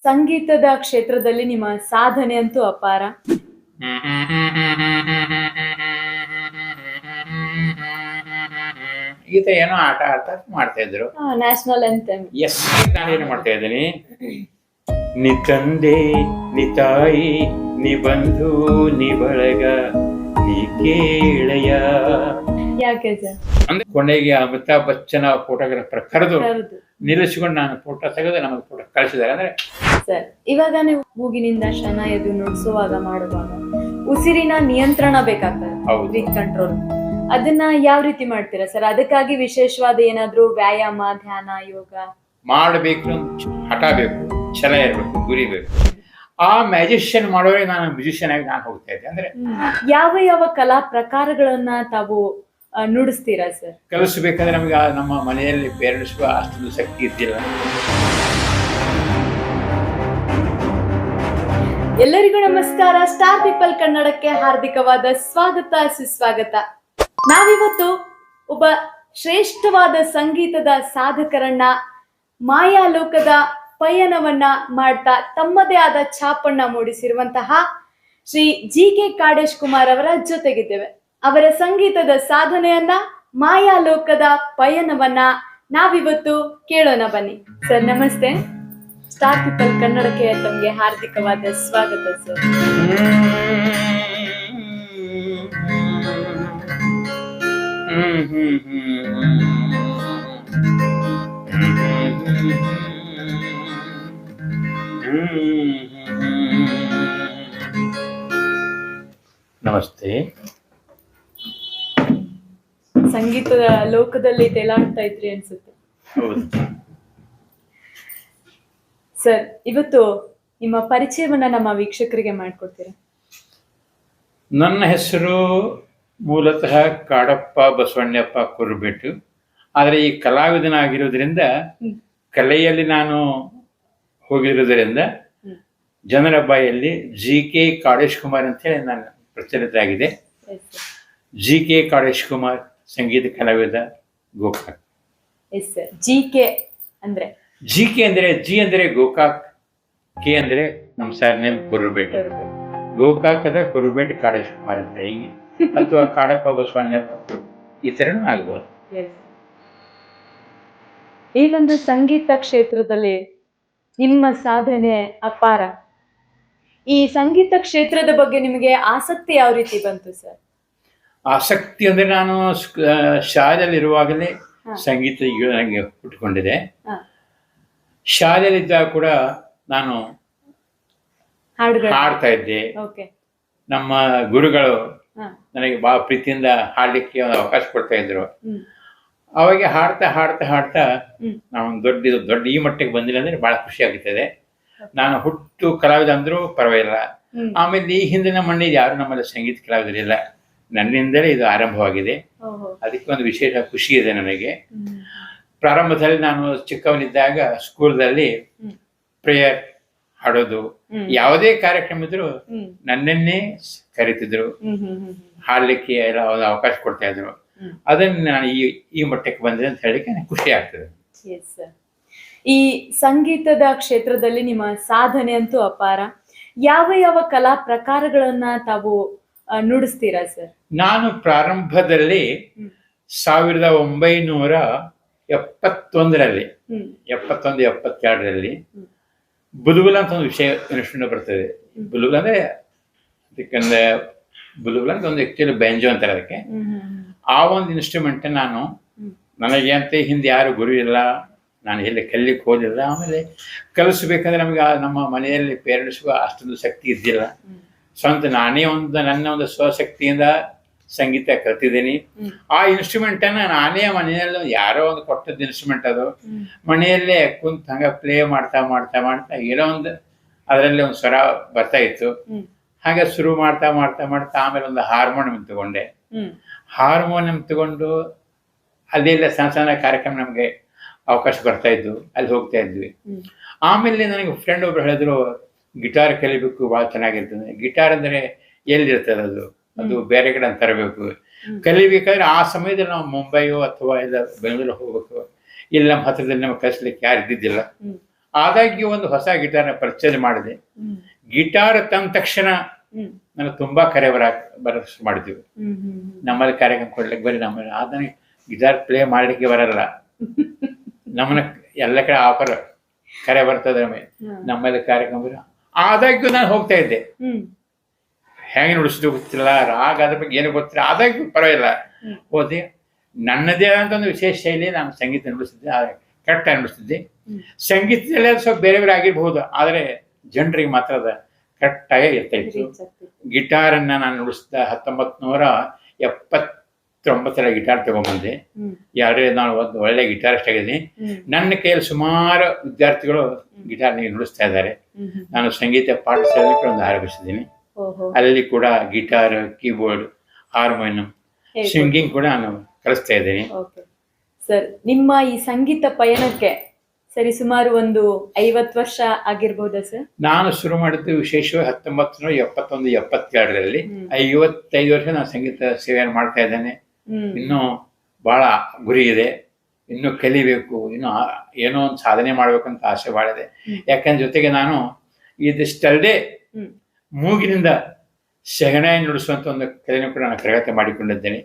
ಸಂಗೀತದ ಕ್ಷೇತ್ರದಲ್ಲಿ ನಿಮ್ಮ ಸಾಧನೆ ಅಂತೂ ಅಪಾರ. ಗೀತೆ ಏನೋ ಆಟ ಆಡ್ತಾ ಮಾಡ್ತಾ ಇದ್ರು. ನ್ಯಾಷನಲ್ ಅಂತಮ್. ಎಸ್, ನಾನೇನು ಮಾಡ್ತಾ ಇದ್ದೀನಿ, ನಿ ತಂದೆ ನಿ ತಾಯಿ ನಿ ಬಂಧು ನಿ ಬಳಗ ನೀ ಕೇಳೆಯ ಯಾಕೆ ಸರ್? ಅಂದ್ರೆ ಕೊನೆಗೆ ಅಮಿತಾಬ್ ಬಚ್ಚನ್ ಫೋಟೋಗ್ರಾಫರ್ ಕರೆದು ನಿಲ್ಲಿಸಿಕೊಂಡು ನಾನು ಫೋಟೋ ತೆಗೆದು ನಮಗೆ ಫೋಟೋ ಕಳಿಸಿದ್ದಾರೆ. ಅಂದ್ರೆ ಸರ್, ಇವಾಗ ನೀವು ಮೂಗಿನಿಂದ ಶನ ಎದು ನುಡಿಸುವಾಗ ಮಾಡುವಾಗ ಉಸಿರಿನ ನಿಯಂತ್ರಣ ಬೇಕಾಗ್ತದೆ, ಬ್ರೀತ್ ಕಂಟ್ರೋಲ್. ಅದನ್ನ ಯಾವ ರೀತಿ ಮಾಡ್ತೀರಾ ಸರ್? ಅದಕ್ಕಾಗಿ ವಿಶೇಷವಾದ ಏನಾದ್ರೂ ವ್ಯಾಯಾಮ, ಧ್ಯಾನ, ಯೋಗ ಮಾಡಬೇಕು, ಹಠ ಬೇಕು, ಛಲ ಇರಬೇಕು, ಗುರಿ ಬೇಕು. ಆ ಮ್ಯಾಜಿಷಿಯನ್ ಮಾಡೋರೆ ನಾನು ಮ್ಯೂಸಿಷಿಯನ್ ಆಗಿ ನಾನು ಹೋಗ್ತಾ ಇದ್ದೆ. ಅಂದ್ರೆ ಯಾವ ಯಾವ ಕಲಾ ಪ್ರಕಾರಗಳನ್ನ ತಾವು ನುಡಿಸ್ತೀರಾ ಸರ್? ಕಲಿಸ್ಬೇಕಂದ್ರೆ ನಮಗೆ ನಮ್ಮ ಮನೆಯಲ್ಲಿ ಪೇರೆಂಟ್ಸ್ ಅಷ್ಟೊಂದು ಶಕ್ತಿ ಇದ್ದಿಲ್ಲ. ಎಲ್ಲರಿಗೂ ನಮಸ್ಕಾರ. ಸ್ಟಾರ್ ಪೀಪಲ್ ಕನ್ನಡಕ್ಕೆ ಹಾರ್ದಿಕವಾದ ಸ್ವಾಗತ, ಸುಸ್ವಾಗತ. ನಾವಿವತ್ತು ಒಬ್ಬ ಶ್ರೇಷ್ಠವಾದ ಸಂಗೀತದ ಸಾಧಕರನ್ನ, ಮಾಯಾ ಲೋಕದ ಪಯಣವನ್ನ ಮಾಡ್ತಾ ತಮ್ಮದೇ ಆದ ಛಾಪನ್ನ ಮೂಡಿಸಿರುವಂತಹ ಶ್ರೀ ಜಿ.ಕೆ. ಕಾಡೇಶ್ ಕುಮಾರ್ ಅವರ ಜೊತೆಗಿದ್ದೇವೆ. ಅವರ ಸಂಗೀತದ ಸಾಧನೆಯನ್ನ, ಮಾಯಾ ಲೋಕದ ಪಯಣವನ್ನ ನಾವಿವತ್ತು ಕೇಳೋಣ. ಬನ್ನಿ ಸರ್. ನಮಸ್ತೆ. ಸ್ಟಾರ್ ಪೀಪಲ್ ಕನ್ನಡಕ್ಕೆ ತಮಗೆ ಹಾರ್ದಿಕವಾದ ಸ್ವಾಗತ ಸರ್. ನಮಸ್ತೆ. ಸಂಗೀತದ ಲೋಕದಲ್ಲಿ ತೇಲಾಡ್ತಾ ಇದ್ರಿ ಅನ್ಸುತ್ತೆ. ಹೌದು ಸರ್, ಇವತ್ತು ನಿಮ್ಮ ಪರಿಚಯವನ್ನ ನಮ್ಮ ವೀಕ್ಷಕರಿಗೆ ಮಾಡಿಕೊಡ್ತೀರಾ? ನನ್ನ ಹೆಸರು ಮೂಲತಃ ಕಾಡಪ್ಪ ಬಸವಣ್ಣಪ್ಪ ಕುರುಬೆಟ್ಟು. ಆದರೆ ಈ ಕಲಾವಿದನಾಗಿರೋದ್ರಿಂದ, ಕಲೆಯಲ್ಲಿ ನಾನು ಹೋಗಿರೋದ್ರಿಂದ ಜನರ ಬಾಯಲ್ಲಿ ಜಿ.ಕೆ. ಕಾಡೇಶ್ ಕುಮಾರ್ ಅಂತೇಳಿ ನಾನು ಪ್ರಚಲಿತ ಆಗಿದೆ. ಜಿ.ಕೆ. ಕಾಡೇಶ್ ಕುಮಾರ್ ಸಂಗೀತ ಕಲಾವಿದ, ಗೋಕಾಕ್. ಜಿ.ಕೆ. ಅಂದ್ರೆ ಜಿ.ಕೆ. ಅಂದ್ರೆ ಜಿ ಅಂದ್ರೆ ಗೋಕಾಕ್, ಕೆ ಅಂದ್ರೆ ನಮ್ಮ ಸರ್ ನೇಮ್ ಕುರುಬೆಟ್. ಗೋಕಾಕದ ಕುರುಬೆಟ್ ಕಾಡೇಶ್ ಕುಮಾರ್ ಅಂತ, ಹೀಗೆ, ಅಥವಾ ಕಾಡಪ್ಪ ಬಸವಣ್ಣಪ್ಪ, ಈ ಥರನೂ ಆಗ್ಬೋದು. ಈ ಒಂದು ಸಂಗೀತ ಕ್ಷೇತ್ರದಲ್ಲಿ ನಿಮ್ಮ ಸಾಧನೆ ಅಪಾರ. ಈ ಸಂಗೀತ ಕ್ಷೇತ್ರದ ಬಗ್ಗೆ ನಿಮಗೆ ಆಸಕ್ತಿ ಯಾವ ರೀತಿ ಬಂತು ಸರ್? ಆಸಕ್ತಿ ಅಂದ್ರೆ ನಾನು ಶಾಲೆಯಲ್ಲಿರುವಾಗಲೇ ಸಂಗೀತ ನನಗೆ ಹುಟ್ಟುಕೊಂಡಿದೆ. ಶಾಲೆಯಲ್ಲಿದ್ದಾಗ ಕೂಡ ನಾನು ಹಾಡ್ತಾ ಇದ್ದೆ. ನಮ್ಮ ಗುರುಗಳು ನನಗೆ ಬಹಳ ಪ್ರೀತಿಯಿಂದ ಹಾಡಲಿಕ್ಕೆ ಒಂದು ಅವಕಾಶ ಕೊಡ್ತಾ ಇದ್ರು. ಅವಾಗ ಹಾಡ್ತಾ ಹಾಡ್ತಾ ಹಾಡ್ತಾ ನಾವು ದೊಡ್ಡ ಈ ಮಟ್ಟಿಗೆ ಬಂದಿಲ್ಲ ಅಂದ್ರೆ ಬಹಳ ಖುಷಿ ಆಗುತ್ತದೆ. ನಾನು ಹುಟ್ಟು ಕಲಾವಿದ ಅಂದ್ರೂ ಪರವಾಗಿಲ್ಲ. ಆಮೇಲೆ ಈ ಹಿಂದಿನ ಮಣ್ಣಿಗೆ ಯಾರು ನಮ್ಮಲ್ಲಿ ಸಂಗೀತ ಕಲಾವಿದರಿಲ್ಲ, ನನ್ನಿಂದಲೇ ಇದು ಆರಂಭವಾಗಿದೆ. ಅದಕ್ಕೆ ಒಂದು ವಿಶೇಷ ಖುಷಿ ಇದೆ ನನಗೆ. ಪ್ರಾರಂಭದಲ್ಲಿ ನಾನು ಚಿಕ್ಕವನಿದ್ದಾಗ ಸ್ಕೂಲ್ದಲ್ಲಿ ಪ್ರೇಯರ್ ಹಾಡೋದು, ಯಾವುದೇ ಕಾರ್ಯಕ್ರಮ ಇದ್ರು ನನ್ನನ್ನೇ ಕರೀತಿದ್ರು, ಹಾಡ್ಲಿಕ್ಕೆ ಎಲ್ಲ ಒಂದು ಅವಕಾಶ ಕೊಡ್ತಾ ಇದ್ರು. ಅದನ್ನು ನಾನು ಈ ಮಟ್ಟಕ್ಕೆ ಬಂದೆ ಅಂತ ಹೇಳಿಕ್ಕೆ ನನಗೆ ಖುಷಿ ಆಗ್ತದೆ. ಈ ಸಂಗೀತದ ಕ್ಷೇತ್ರದಲ್ಲಿ ನಿಮ್ಮ ಸಾಧನೆ ಅಂತೂ ಅಪಾರ. ಯಾವ ಯಾವ ಕಲಾ ಪ್ರಕಾರಗಳನ್ನ ತಾವು ನುಡಿಸ್ತೀರಾ ಸರ್? ನಾನು ಪ್ರಾರಂಭದಲ್ಲಿ 1971ರಲ್ಲಿ 72ರಲ್ಲಿ ಬುಲುಗುಲ ಅಂತ ಒಂದು ವಿಷಯ ಇನ್ಸ್ಟ್ರೂಮೆಂಟ್ ಬರ್ತದೆ. ಬುಲುಗುಲ ಅಂದ್ರೆ ಅದಕ್ಕೆ ಬುಲುಗುಲ ಅಂತ ಒಂದು ಆಕ್ಚುಲಿ ಬ್ಯಾಂಜೋ ಅಂತಾರೆ ಅದಕ್ಕೆ. ಆ ಒಂದು ಇನ್ಸ್ಟ್ರೂಮೆಂಟ್ ನನಗೆ ಅಂತ ಹಿಂದೆ ಯಾರು ಗುರು ಇಲ್ಲ, ನಾನು ಎಲ್ಲಿ ಕಲಿಲಿಕ್ಕೆ ಹೋದಿಲ್ಲ. ಆಮೇಲೆ ಕಲಿಸ್ಬೇಕಂದ್ರೆ ನಮಗೆ ನಮ್ಮ ಮನೆಯಲ್ಲಿ ಪೇರೆಂಟ್ಸ್ಗೂ ಅಷ್ಟೊಂದು ಶಕ್ತಿ ಇದ್ದಿಲ್ಲ. ಸ್ವಂತ ನಾನೇ ನನ್ನ ಒಂದು ಸ್ವಶಕ್ತಿಯಿಂದ ಸಂಗೀತ ಕಲ್ತಿದ್ದೀನಿ. ಆ ಇನ್ಸ್ಟ್ರೂಮೆಂಟ್ ಅನ್ನ ನಾನೇ ಮನೆಯಲ್ಲಿ ಯಾರೋ ಒಂದು ಕೊಟ್ಟದ್ದು ಇನ್ಸ್ಟ್ರೂಮೆಂಟ್ ಅದು. ಮನೆಯಲ್ಲೇ ಕುಂತ ಹಂಗ ಪ್ಲೇ ಮಾಡ್ತಾ ಮಾಡ್ತಾ ಮಾಡ್ತಾ ಏನೋ ಒಂದು ಅದರಲ್ಲಿ ಒಂದು ಸ್ವರ ಬರ್ತಾ ಇತ್ತು. ಹಾಗೆ ಶುರು ಮಾಡ್ತಾ ಮಾಡ್ತಾ ಮಾಡ್ತಾ ಆಮೇಲೆ ಒಂದು ಹಾರ್ಮೋನಿಯಂ ತಗೊಂಡೆ. ಹಾರ್ಮೋನಿಯಂ ತಗೊಂಡು ಅಲ್ಲೆಲ್ಲ ಸಣ್ಣ ಸಣ್ಣ ಕಾರ್ಯಕ್ರಮ ನಮಗೆ ಅವಕಾಶ ಬರ್ತಾ ಇದ್ದು, ಅಲ್ಲಿ ಹೋಗ್ತಾ ಇದ್ವಿ. ಆಮೇಲೆ ನನಗೆ ಫ್ರೆಂಡ್ ಒಬ್ರು ಹೇಳಿದ್ರು, ಗಿಟಾರ್ ಕಲಿಬೇಕು, ಭಾಳ ಚೆನ್ನಾಗಿರ್ತದೆ. ಗಿಟಾರ್ ಅಂದ್ರೆ ಎಲ್ಲಿರ್ತದೆ ಅದು ಬೇರೆ ಕಡೆ ಅಂತ ತರಬೇಕು. ಕಲಿಬೇಕಾದ್ರೆ ಆ ಸಮಯದಲ್ಲಿ ನಾವು ಮುಂಬೈಯೋ ಅಥವಾ ಇಲ್ಲ ಬೆಂಗಳೂರು ಹೋಗ್ಬೇಕು. ಇಲ್ಲಿ ನಮ್ಮ ಹತ್ರದಲ್ಲಿ ನಮಗೆ ಕಲಿಸ್ಲಿಕ್ಕೆ ಯಾರು ಇದ್ದಿದ್ದಿಲ್ಲ. ಆದಾಗ್ಯೂ ಒಂದು ಹೊಸ ಗಿಟಾರ್ನ ಪರ್ಚೇಸ್ ಮಾಡಿದೆ. ಗಿಟಾರ್ ತಂದ ತಕ್ಷಣ ನನಗೆ ತುಂಬಾ ಕರೆ ಬರ ಮಾಡಿದ್ವಿ. ನಮ್ಮಲ್ಲಿ ಕಾರ್ಯಕ್ರಮ ಕೊಡ್ಲಿಕ್ಕೆ ಬರೀ ನಮ್ಮಲ್ಲಿ ಅದನ್ನ ಗಿಟಾರ್ ಪ್ಲೇ ಮಾಡ್ಲಿಕ್ಕೆ ಬರಲ್ಲ, ನಮ್ಮನ್ನ ಎಲ್ಲ ಕಡೆ ಆಫರ್ ಕರೆ ಬರ್ತದೆ ನಮ್ಮಲ್ಲಿ ಕಾರ್ಯಕ್ರಮ ಬರ. ಆದಾಗ್ಯೂ ನಾನು ಹೋಗ್ತಾ ಇದ್ದೆ, ಹೆಂಗೆ ನುಡಿಸಿದ್ರು ಗೊತ್ತಿಲ್ಲ, ರಾಗ ಅದ್ರ ಬಗ್ಗೆ ಏನು ಗೊತ್ತಿಲ್ಲ, ಆದಾಗ್ಯೂ ಪರವಾಗಿಲ್ಲ ಹೋದೆ. ನನ್ನದೇ ಆದಂಥ ಒಂದು ವಿಶೇಷ ಶೈಲಿ ನಾನು ಸಂಗೀತ ನುಡಿಸ್ತಿದ್ದೆ, ಕರೆಕ್ಟಾಗಿ ನುಡಿಸ್ತಿದ್ದೆ. ಸಂಗೀತದಲ್ಲಿ ಅದು ಸ್ವಲ್ಪ ಬೇರೆ ಬೇರೆ ಆಗಿರ್ಬಹುದು, ಆದರೆ ಜನರಿಗೆ ಮಾತ್ರ ಅದ ಕರೆಕ್ಟಾಗೇ ಇರ್ತಾ ಇತ್ತು. ಗಿಟಾರನ್ನು ನಾನು ನುಡಿಸಿದ 1979 ಗಿಟಾರ್ ತಗೊಂಡ್ಬಂದೆ. ಯಾರೇ ನಾನು ಒಂದು ಒಳ್ಳೆ ಗಿಟಾರಿಸ್ಟ್ ಆಗಿದ್ದೀನಿ. ನನ್ನ ಕೈಯಲ್ಲಿ ಸುಮಾರು ವಿದ್ಯಾರ್ಥಿಗಳು ಗಿಟಾರ್ನಿಗೆ ನುಡಿಸ್ತಾ ಇದ್ದಾರೆ. ನಾನು ಸಂಗೀತ ಪಾಠಶಾಲೆ ಒಂದು ಆರಂಭಿಸಿದ್ದೀನಿ. ಅಲ್ಲಿ ಕೂಡ ಗಿಟಾರ್, ಕೀಬೋರ್ಡ್, ಹಾರ್ಮೋನಿಯಂ, ಸಿಂಗಿಂಗ್ ಕೂಡ ನಾನು ಕಲಿಸ್ತಾ ಇದ್ದೀನಿ. ಸರ್, ನಿಮ್ಮ ಈ ಸಂಗೀತ ಪಯಣಕ್ಕೆ ಸರಿ ಸುಮಾರು ಒಂದು 50 ವರ್ಷ ಆಗಿರ್ಬೋದಾ ಸರ್? ನಾನು ಶುರು ಮಾಡಿದ್ದು ವಿಶೇಷವಾಗಿ 1971-72ರಲ್ಲಿ. 55 ವರ್ಷ ನಾನು ಸಂಗೀತ ಸೇವೆಯನ್ನು ಮಾಡ್ತಾ ಇದ್ದೇನೆ. ಇನ್ನೂ ಬಹಳ ಗುರಿ ಇದೆ, ಇನ್ನೂ ಕಲಿಬೇಕು, ಇನ್ನೂ ಏನೋ ಒಂದು ಸಾಧನೆ ಮಾಡ್ಬೇಕಂತ ಆಸೆ ಭಾಳ ಇದೆ. ಯಾಕಂದ್ರೆ ಜೊತೆಗೆ ನಾನು ಇದಿಷ್ಟಲ್ಲದೆ ಮೂಗಿನಿಂದ ಶೆಹನಾಯಿ ನುಡಿಸುವಂತ ಒಂದು ಕಲೆಯನ್ನು ಕೂಡ ನಾನು ಕರಗತ ಮಾಡಿಕೊಂಡಿದ್ದೇನೆ.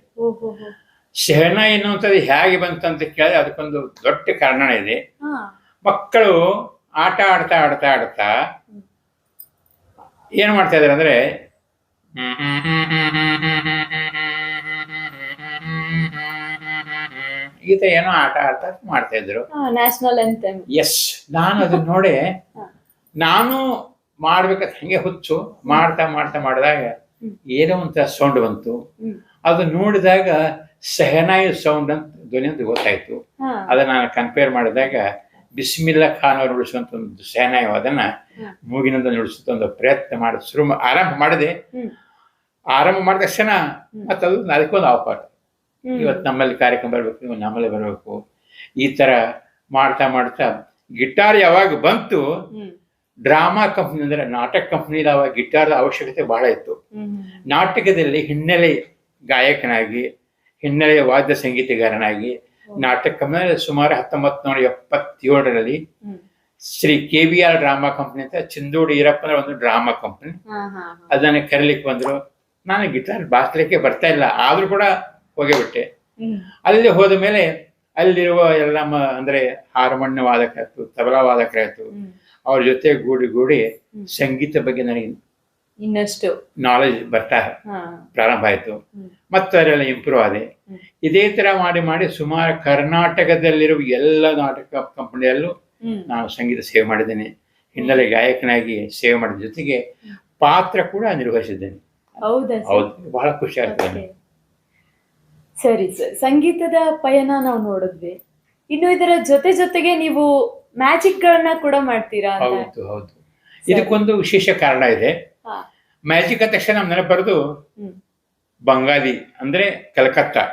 ಶೆಹನಾಯಿ ಎನ್ನುವಂಥದ್ದು ಹೇಗೆ ಬಂತಂತ ಕೇಳಿದ್ರೆ ಅದಕ್ಕೊಂದು ದೊಡ್ಡ ಕಾರಣ ಇದೆ. ಮಕ್ಕಳು ಆಟ ಆಡ್ತಾ ಆಡ್ತಾ ಆಡ್ತಾ ಏನ್ ಮಾಡ್ತಾ ಇದಾರೆ ಅಂದ್ರೆ ಈತ ಏನೋ ಆಟ ಆಡ್ತಾ ಮಾಡ್ತಾ ಇದ್ರು, ನ್ಯಾಷನಲ್ ಆಂಥೆಮ್. ಎಸ್, ನಾನು ಅದನ್ನ ನೋಡಿ ನಾನು ಮಾಡ್ಬೇಕಂತ ಹಂಗೆ ಹುಚ್ಚು ಮಾಡ್ತಾ ಮಾಡ್ತಾ ಮಾಡಿದಾಗ ಏನೋ ಒಂಥರ ಸೌಂಡ್ ಬಂತು. ಅದು ನೋಡಿದಾಗ ಶೆಹನಾಯಿ ಸೌಂಡ್ ಅಂತ ಧ್ವನಿ ಅಂತ ಗೊತ್ತಾಯ್ತು. ಅದನ್ನ ನಾನು ಕಂಪೇರ್ ಮಾಡಿದಾಗ ಬಿಸ್ಮಿಲ್ಲಾ ಖಾನ್ ಅವರು ನುಡಿಸುವಂತ ಒಂದು ಶೆಹನಾಯಿ ಅದನ್ನ ಮೂಗಿನಿಂದ ನುಡಿಸುತ್ತ ಒಂದು ಪ್ರಯತ್ನ ಮಾಡಿ ಆರಂಭ ಮಾಡಿದೆ. ಆರಂಭ ಮಾಡಿದ ತಕ್ಷಣ ಮತ್ತದು ಅದಕ್ಕೊಂದು ಅವಕಾಶ, ಇವತ್ತು ನಮ್ಮಲ್ಲಿ ಕಾರ್ಯಕ್ರಮ ಬರ್ಬೇಕು, ನೀವು ನಮ್ಮಲ್ಲಿ ಬರಬೇಕು, ಈ ತರ ಮಾಡ್ತಾ ಮಾಡ್ತಾ ಗಿಟಾರ್ ಯಾವಾಗ ಬಂತು, ಡ್ರಾಮಾ ಕಂಪ್ನಿ ಅಂದ್ರೆ ನಾಟಕ ಕಂಪ್ನಿಲಿ ಅವಾಗ ಗಿಟಾರ್ ಅವಶ್ಯಕತೆ ಬಹಳ ಇತ್ತು. ನಾಟಕದಲ್ಲಿ ಹಿನ್ನೆಲೆ ಗಾಯಕನಾಗಿ, ಹಿನ್ನೆಲೆಯ ವಾದ್ಯ ಸಂಗೀತಗಾರನಾಗಿ ನಾಟಕ ಕಂಪ್ನಿ ಸುಮಾರು 1977ರಲ್ಲಿ ಶ್ರೀ KBR ಡ್ರಾಮಾ ಕಂಪ್ನಿ ಅಂತ ಚಿಂದೋಡಿ ಈರಪ್ಪನ ಒಂದು ಡ್ರಾಮಾ ಕಂಪ್ನಿ ಅದನ್ನ ಕರೀಲಿಕ್ಕೆ ಬಂದ್ರು. ನಾನು ಗಿಟಾರ್ ಬಾರಿಸಲಿಕ್ಕೆ ಬರ್ತಾ ಇಲ್ಲ, ಆದ್ರೂ ಕೂಡ ಹೋಗಿಬಿಟ್ಟೆ. ಅಲ್ಲಿ ಹೋದ ಮೇಲೆ ಅಲ್ಲಿರುವ ಎಲ್ಲ ಅಂದ್ರೆ ಹಾರ್ಮೋನಿಯ ವಾದಕರಾಯ್ತು, ತಬಲಾ ವಾದಕರಾಯ್ತು, ಅವ್ರ ಜೊತೆ ಗೂಡಿ ಸಂಗೀತ ಬಗ್ಗೆ ನನಗೆ ಇನ್ನಷ್ಟು ನಾಲೆಜ್ ಬರ್ತಾ ಪ್ರಾರಂಭ ಆಯ್ತು. ಮತ್ತೆ ಅದೆಲ್ಲ ಇಂಪ್ರೂವ್ ಆದೆ. ಇದೇ ತರ ಮಾಡಿ ಮಾಡಿ ಸುಮಾರು ಕರ್ನಾಟಕದಲ್ಲಿರುವ ಎಲ್ಲ ನಾಟಕ ಕಂಪನಿಯಲ್ಲೂ ನಾನು ಸಂಗೀತ ಸೇವೆ ಮಾಡಿದ್ದೇನೆ. ಹಿನ್ನೆಲೆ ಗಾಯಕನಾಗಿ ಸೇವೆ ಮಾಡಿದ ಜೊತೆಗೆ ಪಾತ್ರ ಕೂಡ ನಿರ್ವಹಿಸಿದ್ದೇನೆ. ಹೌದು, ಬಹಳ ಖುಷಿ ಆಗ್ತದೆ. ಸರಿ ಸರ್, ಸಂಗೀತದ ಪಯಣ ನಾವು ನೋಡಿದ್ವಿ. ಇನ್ನು ಇದರ ಜೊತೆಗೆ ನೀವು ಮ್ಯಾಜಿಕ್ ಗಳನ್ನ ಕೂಡ ಮಾಡ್ತೀರಾ? ಹೌದು ಹೌದು, ಇದಕ್ಕೊಂದು ವಿಶೇಷ ಕಾರಣ ಇದೆ. ಮ್ಯಾಜಿಕ್ ಅಂದ ತಕ್ಷಣ ನಮ್ ನೆನಪು ಬರೋದು ಬಂಗಾಲಿ ಅಂದ್ರೆ ಕಲ್ಕತ್ತಾ.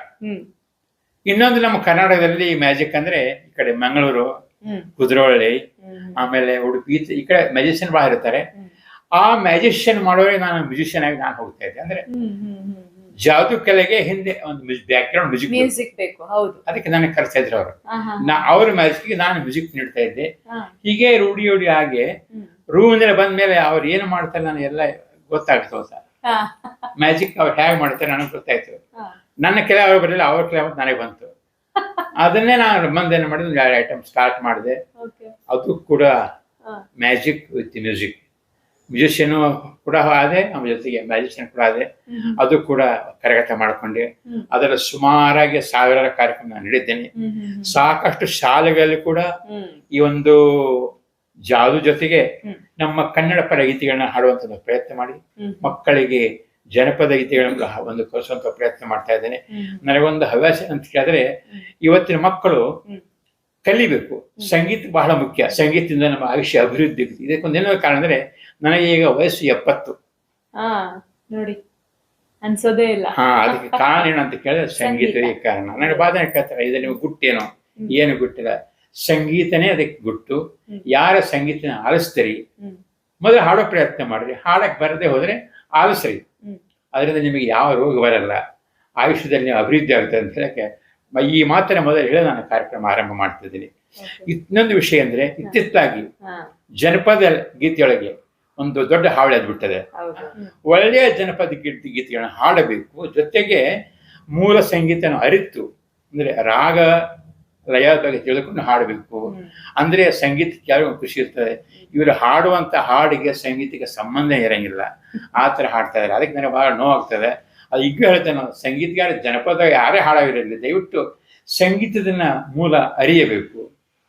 ಇನ್ನೊಂದು ನಮ್ಮ ಕರ್ನಾಟಕದಲ್ಲಿ ಮ್ಯಾಜಿಕ್ ಅಂದ್ರೆ ಈ ಕಡೆ ಮಂಗಳೂರು, ಕುದ್ರೋಳಿ, ಆಮೇಲೆ ಉಡುಪಿ, ಈ ಕಡೆ ಮ್ಯಾಜಿಷಿಯನ್ ಬಹಳ ಇರ್ತಾರೆ. ಆ ಮ್ಯಾಜಿಷಿಯನ್ ಮಾಡೋರಿಗೆ ನಾನು ಮ್ಯೂಸಿಷಿಯನ್ ಆಗಿ ನಾನು ಹೋಗ್ತಾ ಇದ್ದೆ. ಅಂದ್ರೆ ಜಾದು ಕಲೆಗೆ ಹಿಂದೆ ಒಂದು ಬ್ಯಾಕ್ ಗ್ರೌಂಡ್ ಮ್ಯೂಸಿಕ್ ಬೇಕು, ಹೌದು, ಅದಕ್ಕೆ ನನಗೆ ಕರ್ಸ್ತಾ ಇದ್ರು ಅವರು. ಅವ್ರ ಮ್ಯಾಜಿಕ್ಗೆ ನಾನು ಮ್ಯೂಸಿಕ್ ನೀಡ್ತಾ ಇದ್ದೆ. ಹೀಗೆ ರೂಢಿ ಹಾಗೆ ರೂಮಿಂದ ಬಂದ ಮೇಲೆ ಅವ್ರು ಏನು ಮಾಡ್ತಾರೆ ನಾನು ಎಲ್ಲ ಗೊತ್ತಾಗ್ತು. ಮ್ಯಾಜಿಕ್ ಅವ್ರು ಹೇಗೆ ಮಾಡ್ತಾರೆ ನನಗೆ ಗೊತ್ತಾಯ್ತು. ನನ್ನ ಕೆಲ ಅವ್ರು ಬರಲಿಲ್ಲ, ಅವ್ರ ಕೆಲ ನನಗೆ ಬಂತು. ಅದನ್ನೇ ನಾನು ಬಂದೇನು ಮಾಡಿದ್ರೆ 2 ಐಟಮ್ ಸ್ಟಾರ್ಟ್ ಮಾಡಿದೆ. ಅದು ಕೂಡ ಮ್ಯಾಜಿಕ್ ವಿತ್ ಮ್ಯೂಸಿಕ್. ಮ್ಯೂಸಿಷಿಯನ್ ಕೂಡ ಆದೆ, ನಮ್ಮ ಜೊತೆಗೆ ಮ್ಯಾಜಿಷಿಯನ್ ಕೂಡ ಆದೆ. ಅದು ಕೂಡ ಕರಗತ ಮಾಡಿಕೊಂಡೆ. ಅದರ ಸುಮಾರಾಗಿ 1000 ಕಾರ್ಯಕ್ರಮ ನಾನು ನೀಡಿದ್ದೇನೆ. ಸಾಕಷ್ಟು ಶಾಲೆಗಳಲ್ಲಿ ಕೂಡ ಈ ಒಂದು ಜಾದು ಜೊತೆಗೆ ನಮ್ಮ ಕನ್ನಡ ಪರ ಗೀತೆಗಳನ್ನ ಹಾಡುವಂತ ಪ್ರಯತ್ನ ಮಾಡಿ ಮಕ್ಕಳಿಗೆ ಜನಪದ ಗೀತೆಗಳನ್ನ ಒಂದು ಕಲಿಸುವಂತ ಪ್ರಯತ್ನ ಮಾಡ್ತಾ ಇದ್ದೇನೆ. ನನಗೊಂದು ಹವ್ಯಾಸ ಅಂತ ಕೇಳಿದ್ರೆ, ಇವತ್ತಿನ ಮಕ್ಕಳು ಕಲಿಬೇಕು, ಸಂಗೀತ ಬಹಳ ಮುಖ್ಯ. ಸಂಗೀತದಿಂದ ನಮ್ಮ ಆಯುಷ್ಯ ಅಭಿವೃದ್ಧಿ. ಇದಕ್ಕೊಂದು ಏನೋ ಕಾರಣ ಅಂದ್ರೆ ನನಗೆ ಈಗ ವಯಸ್ಸು 70. ನೋಡಿ ಅನ್ಸೋದೇ ಇಲ್ಲ. ಅದಕ್ಕೆ ಕಾರಣ ಏನಂತ ಕೇಳಿದ್ರೆ ಸಂಗೀತವೇ ಕಾರಣ. ನನಗೆ ಬಾಧನೆ ಕೇಳ್ತಾರೆ, ಇದು ನಿಮ್ಗೆ ಗುಟ್ಟೇನೋ? ಏನು ಗುಟ್ಟಿಲ್ಲ, ಸಂಗೀತನೇ ಅದಕ್ಕೆ ಗುಟ್ಟು. ಯಾರ ಸಂಗೀತನ ಆಲಿಸ್ತೀರಿ, ಮೊದಲು ಹಾಡೋ ಪ್ರಯತ್ನ ಮಾಡ್ರಿ. ಹಾಡಕ್ ಬರದೆ ಹೋದ್ರೆ ಆಲಿಸ್ರಿ, ಅದರಿಂದ ನಿಮಗೆ ಯಾವ ರೋಗ ಬರಲ್ಲ, ಆಯುಷ್ಯದಲ್ಲಿ ನೀವು ಅಭಿವೃದ್ಧಿ ಆಗ್ತದೆ ಅಂತ ಹೇಳಕ್ಕೆ ಈ ಮಾತಿನ ಮೊದಲು ಹೇಳಿ ನಾನು ಕಾರ್ಯಕ್ರಮ ಆರಂಭ ಮಾಡ್ತಿದ್ದೀನಿ. ಇನ್ನೊಂದು ವಿಷಯ ಅಂದ್ರೆ ಇತ್ತಿತ್ತಾಗಿ ಜನಪದ ಗೀತೆಯೊಳಗೆ ಒಂದು ದೊಡ್ಡ ಹಾವಳಿ ಎದ್ಬಿಟ್ಟದೆ. ಒಳ್ಳೆಯ ಜನಪದ ಗೀತೆಗಳನ್ನ ಹಾಡಬೇಕು, ಜೊತೆಗೆ ಮೂಲ ಸಂಗೀತನ ಅರಿತು ಅಂದ್ರೆ ರಾಗ ಲಯ ಬಗ್ಗೆ ತಿಳ್ಕೊಂಡು ಹಾಡಬೇಕು. ಅಂದ್ರೆ ಸಂಗೀತಕ್ಕೆ ಯಾರಿಗೂ ಖುಷಿ ಇರ್ತದೆ. ಇವರು ಹಾಡುವಂತ ಹಾಡಿಗೆ ಸಂಗೀತಕ್ಕೆ ಸಂಬಂಧ ಇರಂಗಿಲ್ಲ, ಆ ಥರ ಹಾಡ್ತಾ ಇದ್ದಾರೆ. ಅದಕ್ಕೆ ನನಗೆ ಬಹಳ ನೋವಾಗ್ತದೆ. ಅದು ಈಗ ಹೇಳ್ತೇನೆ, ನಾವು ಸಂಗೀತಗಾರ ಜನಪದ ಯಾರೇ ಹಾಡವಿರಲಿ, ದಯವಿಟ್ಟು ಸಂಗೀತದನ್ನ ಮೂಲ ಅರಿಯಬೇಕು,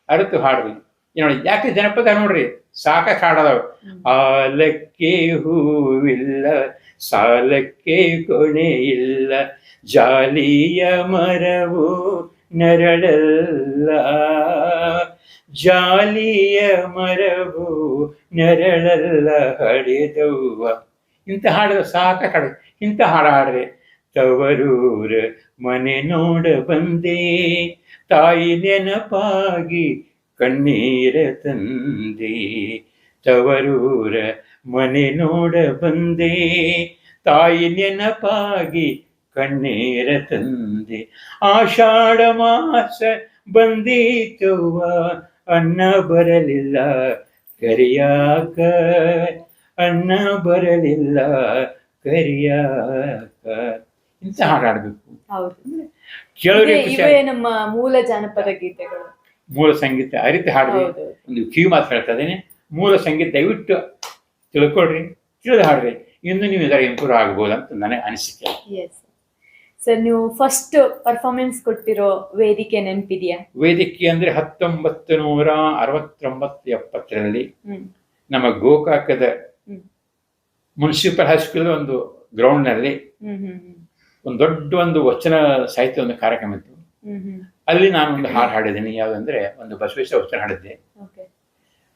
ಅರಿತು ಹಾಡ್ಬೇಕು. ನೋಡಿ, ಯಾಕೆ ಜನಪದ ನೋಡ್ರಿ ಸಾಕಷ್ಟು ಹಾಡದವು. ಆಲಕ್ಕೆ ಹೂವಿಲ್ಲ, ಸಾಲಕ್ಕೆ ಕೊನೆ ಇಲ್ಲ, ಜಾಲಿಯ ಮರವು ನೆರಳಲ್ಲ, ಜಾಲಿಯ ಮರವು ನೆರಳಲ್ಲ ಹಡೆದವ್ವ. ಇಂಥ ಹಾಡಿದ ಸಾಕಷ್ಟು ಹಾಡು. ಇಂಥ ಹಾಡು ಹಾಡ್ರೆ ತವರೂರ ಮನೆ ನೋಡ ಬಂದೆ, ತಾಯಿ ನೆನಪಾಗಿ ಕಣ್ಣೀರ ತಂದೆ, ತವರೂರ ಮನೆ ನೋಡ ಬಂದೆ, ತಾಯಿ ನೆನಪಾಗಿ ಕಣ್ಣೀರ ತಂದೆ. ಆಷಾಢ ಮಾಸ ಬಂದೀತವ್ವ, ಅನ್ನ ಬರಲಿಲ್ಲ ಕರಿಯಾಕ, ಅನ್ನ ಬರಲಿಲ್ಲ ಕರಿಯಾಕ. ಇಂಥ ಹಾಡಾಡ್ಬೇಕು. ಇವೇ ನಮ್ಮ ಮೂಲ ಜಾನಪದ ಗೀತೆಗಳು. ಮೂಲ ಸಂಗೀತ ಅರಿತು ಹಾಡ್ರಿ. ಒಂದು ಕಿವಿ ಮಾತು ಹೇಳ್ತಾ ಇದ್ದೇನೆ, ಮೂಲ ಸಂಗೀತ ದಯವಿಟ್ಟು ತಿಳ್ಕೊಳ್ರಿ, ತಿಳಿದು ಹಾಡ್ರಿ. ಇನ್ನು ನೀವು ಇದರ ಇಂಪ್ರೂವ್ ಆಗ್ಬೋದು ಅಂತ ನನಗೆ ಅನಿಸಿಕೆ. ಸರ್, ನೀವು ಫಸ್ಟ್ ಪರ್ಫಾರ್ಮೆನ್ಸ್ ಕೊಟ್ಟಿರೋ ವೇದಿಕೆ ನೆನಪಿದೆಯಾ? ವೇದಿಕೆ ಅಂದ್ರೆ 1969-70 ನಮ್ಮ ಗೋಕಾಕದ ಮುನ್ಸಿಪಲ್ ಹೈಸ್ಕೂಲ್ ಒಂದು ಗ್ರೌಂಡ್ ನಲ್ಲಿ ಒಂದು ದೊಡ್ಡ ಒಂದು ವಚನ ಸಾಹಿತ್ಯ ಒಂದು ಕಾರ್ಯಕ್ರಮ ಇತ್ತು. ಅಲ್ಲಿ ನಾನು ಒಂದು ಹಾಡು ಹಾಡಿದ್ದೀನಿ. ಯಾವುದಂದ್ರೆ ಒಂದು ಬಸವೇಶ್ವರ ವಚನ ಹಾಡಿದ್ದೆ,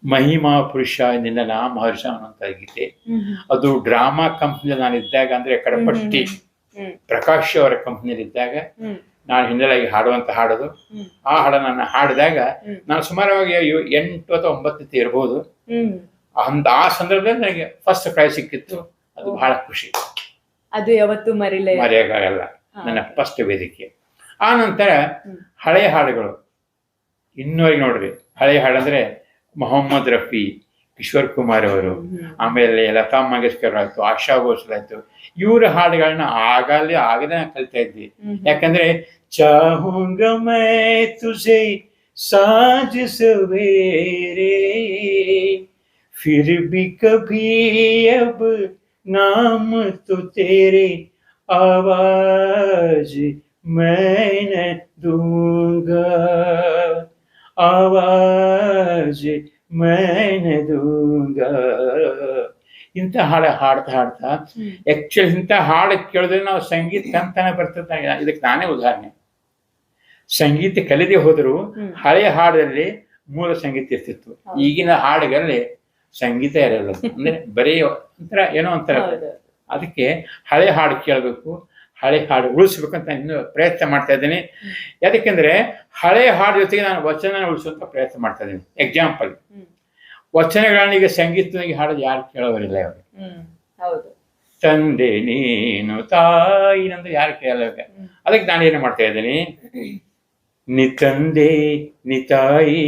ಮಹಿಮಾ ಪುರುಷ ನಿನ್ನ ನಾ ಮಹರ್ಷ ಅನ್ನುವಂತ ಗೀತೆ. ಅದು ಡ್ರಾಮಾ ಕಂಪ್ನಿ ನಾನು ಇದ್ದಾಗ, ಅಂದ್ರೆ ಕಡಪಟ್ಟಿ ಪ್ರಕಾಶ್ ಅವರ ಕಂಪ್ನಿಯಲ್ಲಿ ಇದ್ದಾಗ ನಾನು ಹಿನ್ನೆಲೆಯಾಗಿ ಹಾಡುವಂತ ಹಾಡೋದು. ಆ ಹಾಡನ್ನು ನಾನು ಹಾಡಿದಾಗ ನಾನು ಸುಮಾರವಾಗಿ 8 ಅಥವಾ 9 ಇರ್ಬೋದು. ಆ ಸಂದರ್ಭದಲ್ಲಿ ನನಗೆ ಫಸ್ಟ್ ಪ್ರೈಸ್ ಸಿಕ್ಕಿತ್ತು. ಅದು ಬಹಳ ಖುಷಿ, ಅದು ಯಾವತ್ತೂ ಮರೆಯಕ್ಕಾಗಲ್ಲ. ನನ್ನ ಫಸ್ಟ್ ವೇದಿಕೆ. ಆ ನಂತರ ಹಳೆಯ ಹಾಡುಗಳು ಇನ್ನೂವರೆಗೆ ನೋಡ್ರಿ. ಹಳೆಯ ಹಾಡಂದ್ರೆ ಮೊಹಮ್ಮದ್ ರಫಿ, ಕಿಶೋರ್ ಕುಮಾರ್ ಅವರು, ಆಮೇಲೆ ಲತಾ ಮಂಗೇಶ್ಕರ್ ಆಯ್ತು, ಆಶಾ ಭೋಸ್ಲೆ ಆಯ್ತು, ಇವರ ಹಾಡುಗಳನ್ನ ಆಗಲೇ ಕಲಿತಾ ಇದ್ವಿ. ಯಾಕಂದ್ರೆ ಚಾಹೂಂಗ ಮೈ ತುझे ಸಾಂझ ಸವೇರೆ, फिर भी कभी अब नाम तो तेरे आवाज मैं न दूंगा, आवाज मैं न दूंगा. ಇಂಥ ಹಾಡು ಹಾಡ್ತಾ ಆಕ್ಚುಲಿ ಇಂಥ ಹಾಡು ಕೇಳಿದ್ರೆ ನಾವು ಸಂಗೀತ ಅಂತಾನೆ ಬರ್ತದೆ. ಇದಕ್ಕೆ ನಾನೇ ಉದಾಹರಣೆ. ಸಂಗೀತ ಕಲಿದೇ ಹೋದ್ರು ಹಳೆಯ ಹಾಡಲ್ಲಿ ಮೂಲ ಸಂಗೀತ ಇರ್ತಿತ್ತು. ಈಗಿನ ಹಾಡುಗಳಲ್ಲಿ ಸಂಗೀತ ಇರಲ್ಲ, ಅಂದ್ರೆ ಬರೀ ಒಂಥರ ಏನೋ ಒಂಥರ. ಅದಕ್ಕೆ ಹಳೆ ಹಾಡು ಕೇಳಬೇಕು, ಹಳೆ ಹಾಡು ಉಳಿಸ್ಬೇಕಂತ ಇನ್ನು ಪ್ರಯತ್ನ ಮಾಡ್ತಾ ಇದ್ದೀನಿ. ಯಾಕೆಂದ್ರೆ ಹಳೆ ಹಾಡು ಜೊತೆಗೆ ನಾನು ವಚನ ಉಳಿಸುವಂತ ಪ್ರಯತ್ನ ಮಾಡ್ತಾ ಇದ್ದೀನಿ. ಎಕ್ಸಾಂಪಲ್, ವಚನಗಳನ್ನ ಈಗ ಸಂಗೀತವಾಗಿ ಹಾಡೋದು ಯಾರು ಕೇಳೋರಿಲ್ಲ. ಅವರು ತಂದೆ ನೀನು ತಾಯಿ ನಂದು ಯಾರು ಕೇಳೋಕೆ. ಅದಕ್ಕೆ ನಾನು ಏನು ಮಾಡ್ತಾ ಇದ್ದೀನಿ, ನಿ ತಂದೆ ನಿ ತಾಯಿ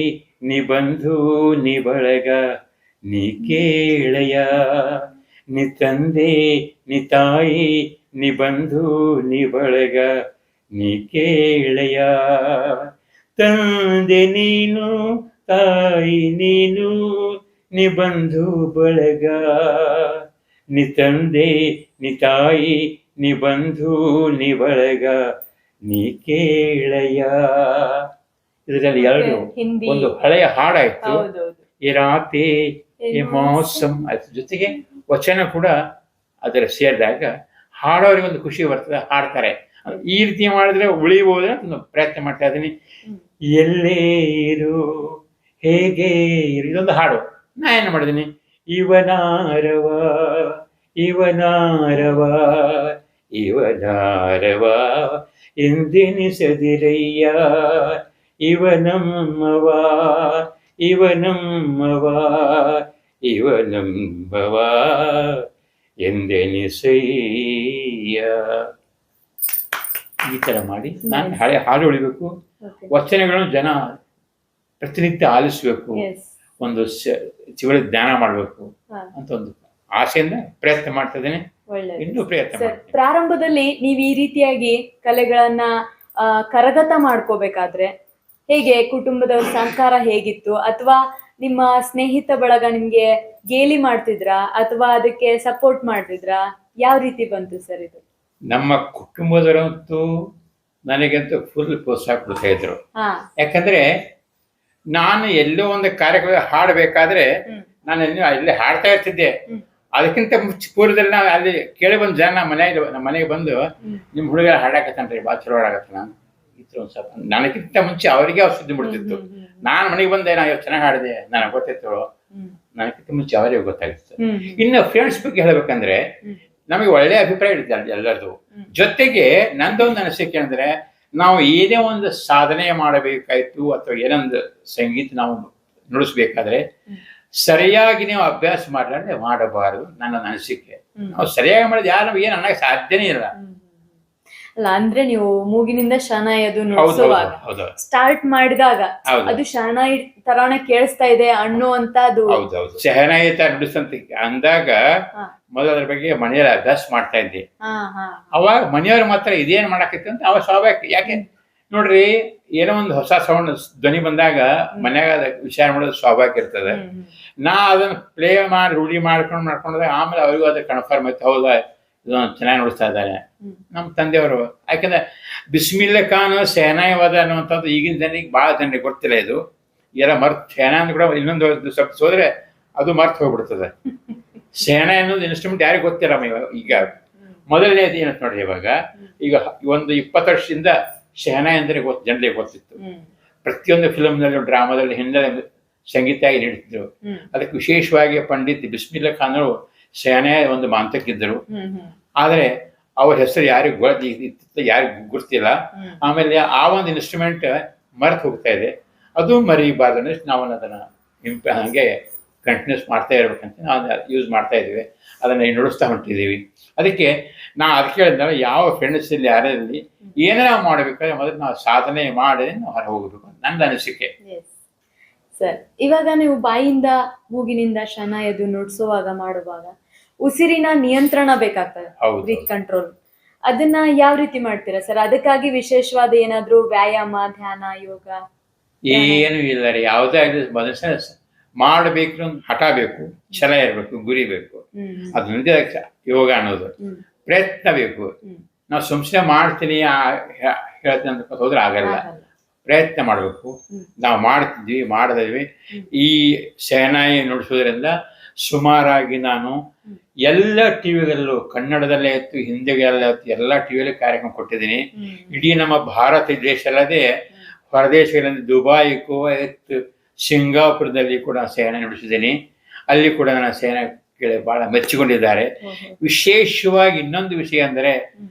ನಿ ಬಂಧು ನಿ ಬಳಗ ನೀ ಕೇಳಯ, ನಿ ತಂದೆ ನಿ ತಾಯಿ ನಿ ಬಂಧು ನಿ ಬಳಗ ನೀ ಕೇಳಯ. ತಂದೆ ನೀನು ತಾಯಿ ನೀನು ನಿ ಬಂಧು ಬಳಗ, ನಿ ತಂದೆ ನಿ ತಾಯಿ ನಿ ಬಂಧು ನಿ ಬಳಗ ನೀ ಕೇಳಯ. ಇದರಲ್ಲಿ ಎರಡು, ಒಂದು ಹಳೆಯ ಹಾಡಾಯ್ತು, ಈ ರಾತೆ ಈ ಮೌಸಮ್ ಆಯ್ತು, ಜೊತೆಗೆ ವಚನ ಕೂಡ ಅದರ ಸೇರಿದಾಗ ಹಾಡೋರಿಗೆ ಒಂದು ಖುಷಿ ಬರ್ತದೆ, ಹಾಡ್ತಾರೆ. ಈ ರೀತಿ ಮಾಡಿದ್ರೆ ಉಳಿಬಹುದು ಅಂತ ಪ್ರಯತ್ನ ಮಾಡ್ತಾ ಇದ್ದೀನಿ. ಎಲ್ಲೇ ಇರು ಹೇಗೆ ಇರು, ಇದೊಂದು ಹಾಡು. ನಾ ಏನು ಮಾಡಿದ್ದೀನಿ, ಇವನಾರವ ಇವನಾರವ ಇವನಾರವ ಎಂದೆನಿಸದಿರಯ್ಯ, ಇವನಮ್ಮವ ಇವನಮ್ಮವ ಇವನಂಬವ ಎಂದೆನಿಸಯ್ಯ. ಈ ಥರ ಮಾಡಿ ನಾನು ಹಾಡು ಉಳಿಬೇಕು, Okay. ವಚನಗಳನ್ನು ಜನ ಪ್ರತಿನಿತ್ಯ ಆಲಿಸಬೇಕು, Yes. ಒಂದು ಚಿವಳಿ ಜ್ಞಾನ ಮಾಡಬೇಕು ಹಾ. ಅಂತ ಒಂದು ಆಸೆಯಿಂದ ಪ್ರಯತ್ನ ಮಾಡ್ತಾ ಇದ್ದೇನೆ. ಒಳ್ಳೆದು. ಇನ್ನೂ ಪ್ರಯತ್ನ ಸರ್, ಮಾಡ್ತೀನಿ. ಪ್ರಾರಂಭದಲ್ಲಿ ನೀವು ಈ ರೀತಿಯಾಗಿ ಕಲೆಗಳನ್ನ ಕರಗತ ಮಾಡ್ಕೋಬೇಕಾದ್ರೆ ಹೇಗೆ, ಕುಟುಂಬದವ್ರ ಸಹಕಾರ ಹೇಗಿತ್ತು, ಅಥವಾ ನಿಮ್ಮ ಸ್ನೇಹಿತ ಬಳಗ ನಿಮ್ಗೆ ಗೇಲಿ ಮಾಡ್ತಿದ್ರಾ ಅಥವಾ ಅದಕ್ಕೆ ಸಪೋರ್ಟ್ ಮಾಡ್ತಿದ್ರಾ? ಯಾವ ರೀತಿ ಬಂತು ಸರ್ ಇದು? ನಮ್ಮ ಕುಟುಂಬದವರಂತೂ ನನಗಂತೂ ಫುಲ್ ಪ್ರೋತ್ಸಾಹ ಕೊಡ್ತಾ ಇದ್ರು. ಹಾ. ಯಾಕಂದ್ರೆ ನಾನು ಎಲ್ಲೋ ಒಂದು ಕಾರ್ಯಕ್ರಮ ಹಾಡಬೇಕಾದ್ರೆ ನಾನು ಅಲ್ಲಿ ಹಾಡ್ತಾ ಇರ್ತಿದ್ದೆ. ಅದಕ್ಕಿಂತ ಪೂರ್ವದಲ್ಲಿ ನಾವು ಅಲ್ಲಿ ಕೇಳಿ ಬಂದು ಜನ ನಮ್ಮ ಮನೆಗೆ ಬಂದು ನಿಮ್ಮ ಹುಡುಗ ಹಾಡಾಕತ್ತಾನ್ರಿ, ಭಾಳ ಚಲೋ ಹಾಡಾಕತ್ತಾನ ಇತ್ತು ಒಂದು ಸ್ವಲ್ಪ. ನನಗಿಂತ ಮುಂಚೆ ಅವರಿಗೆ ಅವ್ರು ಸುದ್ದಿ ಬಿಡ್ತಿತ್ತು. ನಾನು ಮನೆಗೆ ಬಂದೆ, ನಾ ಇವತ್ತು ಚೆನ್ನಾಗಿ ಹಾಡಿದೆ, ನನಗೆ ಗೊತ್ತಿತ್ತು, ನನಗಿಂತ ಮುಂಚೆ ಅವರಿಗೆ ಗೊತ್ತಾಗಿತ್ತು. ಇನ್ನು ಫ್ರೆಂಡ್ಸ್ ಬಗ್ಗೆ ಹೇಳ್ಬೇಕಂದ್ರೆ ನಮಗೆ ಒಳ್ಳೆ ಅಭಿಪ್ರಾಯ ಇರುತ್ತೆ ಎಲ್ಲರದು. ಜೊತೆಗೆ ನಂದೊಂದು ಅನಿಸಿಕೆ ಅಂದ್ರೆ, ನಾವು ಏನೇ ಒಂದು ಸಾಧನೆ ಮಾಡಬೇಕಾಯ್ತು ಅಥವಾ ಏನೊಂದು ಸಂಗೀತ ನಾವು ನುಡಿಸ್ಬೇಕಾದ್ರೆ ಸರಿಯಾಗಿ ನೀವು ಅಭ್ಯಾಸ ಮಾಡಲಾರ್ದೆ ಮಾಡಬಾರದು ನನ್ನ ಅನಿಸಿಕೆ. ನಾವು ಸರಿಯಾಗಿ ಮಾಡಿದ್ರೆ ಯಾರು ಏನು ಅನ್ನಕ್ಕೆ ಸಾಧ್ಯನೇ ಇಲ್ಲ. ಅಲ್ಲ, ಅಂದ್ರೆ ನೀವು ಮೂಗಿನಿಂದ ಶಹನಾಯಿದು ನುಡಿಸುವಾಗ ಸ್ಟಾರ್ಟ್ ಮಾಡಿದಾಗ ಅದು ಶಹನಾಯಿ ತರಾನೇ ಕೇಳಿಸ್ತಾ ಇದೆ ಅನ್ನುವಂತ ಅದು. ಹೌದೌದು, ಶಹನಾಯಿ ತರ ನುಡಿಸಂತ ಅಂದಾಗ ಮೊದಲ ಅದ್ರ ಬಗ್ಗೆ ಮನೆಯಲ್ಲಿ ಅಭ್ಯಾಸ ಮಾಡ್ತಾ ಇದ್ದೆ. ಅವಾಗ ಮನೆಯವ್ರು ಮಾತ್ರ ಇದೇನ್ ಮಾಡಾಕೈತಿ ಅಂತ ಅವಾಗ ಸ್ವಾಭಾವಿಕ. ಯಾಕೆ ನೋಡ್ರಿ, ಏನೋ ಒಂದು ಹೊಸ ಸೌಂಡ್ ಧ್ವನಿ ಬಂದಾಗ ಮನ್ಯಾಗ ವಿಚಾರ ಮಾಡೋದು ಸ್ವಾಭಾವಿಕ ಇರ್ತದೆ. ನಾ ಅದನ್ನ ಪ್ಲೇ ಮಾಡಿ ರೂಢಿ ಮಾಡ್ಕೊಂಡ್ರೆ ಆಮೇಲೆ ಅವ್ರಿಗೂ ಅದ್ರ ಕನ್ಫರ್ಮ್ ಆಯ್ತು, ಹೌದಾ ಇದೊಂದು ಚೆನ್ನಾಗಿ ನುಡಿಸ್ತಾ ಇದ್ದಾರೆ ನಮ್ಮ ತಂದೆಯವರು. ಯಾಕಂದ್ರೆ ಬಿಸ್ಮಿಲ್ಲಾ ಖಾನ್ ಶಹನಾಯಿವಾದ ಅನ್ನುವಂಥದ್ದು ಈಗಿನ ಜನರಿಗೆ ಭಾಳ ಜನರಿಗೆ ಗೊತ್ತಿಲ್ಲ. ಇದು ಎಲ್ಲ ಶಹನಾಯಿ ಕೂಡ ಇನ್ನೊಂದು ಸ್ವಲ್ಪ ಹೋದ್ರೆ ಅದು ಮರ್ತು ಹೋಗ್ಬಿಡ್ತದೆ. ಶಹನಾಯಿ ಅನ್ನೋದು ಇನ್ಸ್ಟ್ರೂಮೆಂಟ್ ಯಾರಿಗೂ ಗೊತ್ತಿಲ್ಲ ಈಗ. ಮೊದಲನೇದು ಏನಂತ ನೋಡ್ರಿ, ಇವಾಗ ಈಗ ಒಂದು 20 ವರ್ಷದಿಂದ ಶಹನಾಯಿ ಅಂದರೆ ಜನರಿಗೆ ಗೊತ್ತಿತ್ತು. ಪ್ರತಿಯೊಂದು ಫಿಲ್ಮ್ನಲ್ಲಿ, ಡ್ರಾಮಾದಲ್ಲಿ ಹಿನ್ನೆಲೆ ಸಂಗೀತ ಆಗಿ ನಡೀತಿದ್ರು. ಅದಕ್ಕೆ ವಿಶೇಷವಾಗಿ ಪಂಡಿತ್ ಬಿಸ್ಮಿಲ್ಲಾ ಖಾನ್ ಅವರು ಶಹನಾಯಿ ಒಂದು ಮಾಂತಕ್ಕಿದ್ದರು. ಆದರೆ ಅವ್ರ ಹೆಸರು ಯಾರಿಗೂ ಗುರ್ತಿಲ್ಲ. ಆಮೇಲೆ ಆ ಒಂದು ಇನ್ಸ್ಟ್ರೂಮೆಂಟ್ ಮರೆತು ಹೋಗ್ತಾ ಇದೆ. ಅದು ಮರಿಬಾರ್ದು, ನಾವು ಅದನ್ನ ಹಂಗೆ ಕಂಟಿನ್ಯೂಸ್ ಮಾಡ್ತಾ ಇರ್ಬೇಕಂತ ನಾವು ಯೂಸ್ ಮಾಡ್ತಾ ಇದ್ದೀವಿ, ಅದನ್ನ ನುಡಿಸ್ತಾ ಹೊಂಟಿದ್ದೀವಿ. ಅದಕ್ಕೆ ಅದಕ್ಕೆ ಹೇಳಿದ್ರೆ ಯಾವ ಫ್ರೆಂಡ್ಸ್ ಇಲ್ಲಿ ಯಾರಲ್ಲಿ ಏನೇ ನಾವು ಮಾಡಬೇಕಾದ್ರೆ ಮೊದಲು ನಾವು ಸಾಧನೆ ಮಾಡಿ ನಾವು ಹೊರ ಹೋಗ್ಬೇಕು, ನಂದು ಅನಿಸಿಕೆ. ಸರ್, ಇವಾಗ ನೀವು ಬಾಯಿಂದ ಮೂಗಿನಿಂದ ಶಹನಾಯಿದು ನುಡಿಸುವಾಗ ಮಾಡುವಾಗ ಉಸಿರಿನ ನಿಯಂತ್ರಣ ಬೇಕಾಗ್ತದೆ, ಬ್ರೀತ್ ಕಂಟ್ರೋಲ್. ಅದನ್ನ ಯಾವ ರೀತಿ ಮಾಡ್ತೀರಾ ಸರ್? ಅದಕ್ಕಾಗಿ ವಿಶೇಷವಾದ ಏನಾದ್ರೂ ವ್ಯಾಯಾಮ, ಧ್ಯಾನ, ಯೋಗ? ಏನು ಇಲ್ಲ ರೀ. ಯಾವುದೇ ಮನುಷ್ಯ ಮಾಡಬೇಕು, ಹಠ ಬೇಕು, ಛಲ ಇರಬೇಕು, ಗುರಿ ಬೇಕು. ಅದರಿಂದ ಯೋಗ ಅನ್ನೋದು ಪ್ರಯತ್ನ ಬೇಕು. ನಾವು ಸುಮ್ನೆ ಮಾಡ್ತೀನಿ ಹೇಳ್ತೀನಿ ಅಂತ ಹೋದ್ರೆ ಆಗಲ್ಲ. ಪ್ರಯತ್ನ ಮಾಡಬೇಕು. ನಾವು ಮಾಡಿದ್ವಿ. ಈ ಶಹನಾಯಿ ನುಡಿಸೋದ್ರಿಂದ ಸುಮಾರಾಗಿ ನಾನು ಎಲ್ಲ ಟಿವಿಗಳಲ್ಲೂ, ಕನ್ನಡದಲ್ಲೇ ಇತ್ತು, ಹಿಂದಿಗೆಲ್ಲ ಇತ್ತು, ಎಲ್ಲ ಟಿವಿಯಲ್ಲಿ ಕಾರ್ಯಕ್ರಮ ಕೊಟ್ಟಿದ್ದೀನಿ. ಇಡೀ ನಮ್ಮ ಭಾರತ ದೇಶ ಅಲ್ಲದೆ ಹೊರದೇಶಗಳಲ್ಲಿ ದುಬೈ, ಕುವೈತ್, ಸಿಂಗಾಪುರದಲ್ಲಿ ಕೂಡ ಶಹನಾಯಿ ನುಡಿಸಿದ್ದೀನಿ. ಅಲ್ಲಿ ಕೂಡ ನನ್ನ ಶಹನಾಯಿ ಬಹಳ ಮೆಚ್ಚಿಕೊಂಡಿದ್ದಾರೆ. ವಿಶೇಷವಾಗಿ ಇನ್ನೊಂದು ವಿಷಯ ಅಂದರೆ,